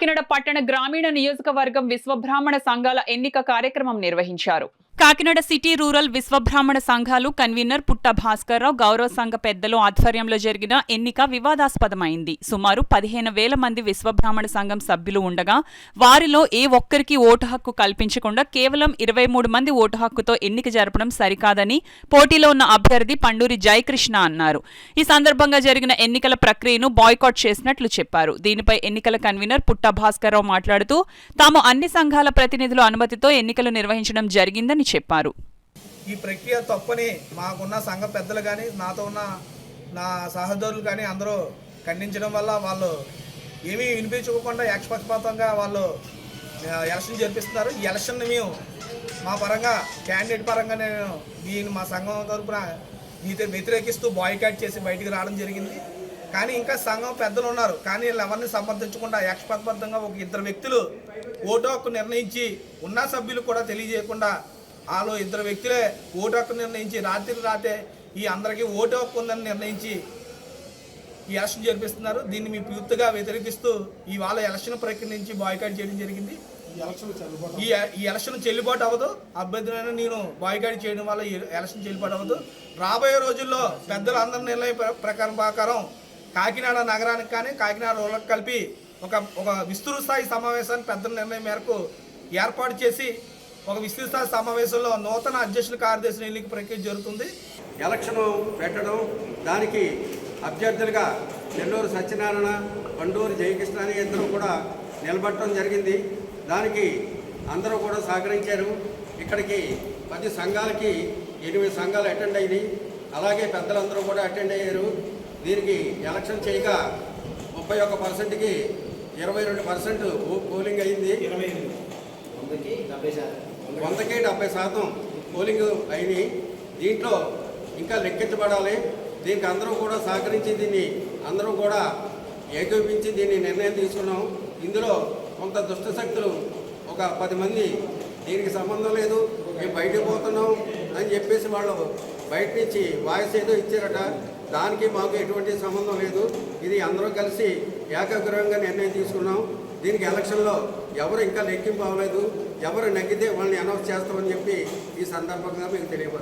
కాకినాడ పట్టణ గ్రామీణ నియోజకవర్గం విశ్వబ్రాహ్మణ సంఘాల ఎన్నిక కార్యక్రమం నిర్వహించారు. కాకినాడ సిటీ రూరల్ విశ్వబ్రాహ్మణ సంఘాలు కన్వీనర్ పుట్ట భాస్కర్రావు గౌరవ సంఘ పెద్దలు ఆధ్వర్యంలో జరిగిన ఎన్నిక వివాదాస్పదమైంది. సుమారు 15,000 మంది విశ్వబ్రాహ్మణ సంఘం సభ్యులు ఉండగా వారిలో ఏ ఒక్కరికి ఓటు హక్కు కల్పించకుండా కేవలం 23 మంది ఓటు హక్కుతో ఎన్నిక జరపడం సరికాదని పోటీలో ఉన్న అభ్యర్థి పండూరి జయకృష్ణ అన్నారు. ఈ సందర్భంగా జరిగిన ఎన్నికల ప్రక్రియను బాయ్కాట్ చేసినట్లు చెప్పారు. దీనిపై ఎన్నికల కన్వీనర్ పుట్ట భాస్కర్రావు మాట్లాడుతూ తాము అన్ని సంఘాల ప్రతినిధుల అనుమతితో ఎన్నికలు నిర్వహించడం జరిగిందని చెప్పారు. ఈ ప్రక్రియ తప్పని మాకున్న సంఘ పెద్దలు కానీ నాతో ఉన్న నా సహోదరులు కానీ అందరూ ఖండించడం వల్ల వాళ్ళు ఏమీ వినిపించుకోకుండా ఏకపక్షపాతంగా వాళ్ళు ఎలక్షన్ జరిపిస్తున్నారు. ఈ ఎలక్షన్ని మేము మా పరంగా క్యాండిడేట్ పరంగా నేను దీన్ని మా సంఘం తరఫున వ్యతిరేకిస్తూ బాయ్కాట్ చేసి బయటికి రావడం జరిగింది. కానీ ఇంకా సంఘం పెద్దలు ఉన్నారు, కానీ వీళ్ళు ఎవరిని సమర్థించకుండా ఏకపక్షపాతంగా ఒక 2 వ్యక్తులు ఓటు హక్కు నిర్ణయించి ఉన్న సభ్యులు కూడా తెలియజేయకుండా వాళ్ళు 2 వ్యక్తులే ఓటు హక్కు నిర్ణయించి రాత్రే ఈ అందరికీ ఓటు హక్కు ఉందని నిర్ణయించి ఈ ఎలక్షన్ జరిపిస్తున్నారు. దీన్ని మీ పూర్తిగా వ్యతిరేకిస్తూ ఇవాళ ఎలక్షన్ ప్రక్రియ నుంచి బాయ్కాట్ చేయడం జరిగింది. ఈ ఎలక్షన్ చెల్లుబాటు అవ్వదు. అభ్యర్థులైన నేను బాయ్కాట్ చేయడం వల్ల ఈ ఎలక్షన్ చెల్లుబాటు అవ్వదు. రాబోయే రోజుల్లో పెద్దలందరి నిర్ణయం ప్రకారం కాకినాడ నగరానికి కానీ కాకినాడ రూరల్కి కలిపి ఒక విస్తృత స్థాయి సమావేశాన్ని పెద్దల నిర్ణయం మేరకు ఏర్పాటు చేసి ఒక విస్తృత స్థాయి సమావేశంలో నూతన అధ్యక్షుల కార్యదర్శి ఎన్నిక ప్రక్రియ జరుగుతుంది. ఎలక్షన్ పెట్టడం, దానికి అభ్యర్థులుగా నెల్లూరు సత్యనారాయణ, పండూరు జయకృష్ణ అనే ఇద్దరు కూడా నిలబడటం జరిగింది. దానికి అందరూ కూడా సహకరించారు. ఇక్కడికి 10 సంఘాలకి 8 సంఘాలు అటెండ్ అయ్యి, అలాగే పెద్దలందరూ కూడా అటెండ్ అయ్యారు. దీనికి ఎలక్షన్ చేయగా 31%కి 22% పోలింగ్ అయింది. 100కి 70% పోలింగ్ అయింది. దీంట్లో ఇంకా లెక్కించబడాలి. దీనికి అందరూ కూడా సహకరించి దీన్ని అందరూ కూడా ఏకీపించి దీన్ని నిర్ణయం తీసుకున్నాం. ఇందులో కొంత దుష్ట శక్తులు ఒక 10 మంది దీనికి సంబంధం లేదు, మేము బయటకు పోతున్నాం అని చెప్పేసి వాళ్ళు బయట నుంచి వాయిస్ ఏదో ఇచ్చారట. దానికి మాకు ఎటువంటి సంబంధం లేదు. ఇది అందరూ కలిసి ఏకాగ్రహంగా నిర్ణయం తీసుకున్నాం. దీనికి ఎలక్షన్లో ఎవరు ఇంకా లెక్కింపు అవ్వలేదు. ఎవరు నెగ్గితే వాళ్ళని అనౌన్స్ చేస్తామని చెప్పి ఈ సందర్భంగా మీకు తెలియపరుస్తున్నాం.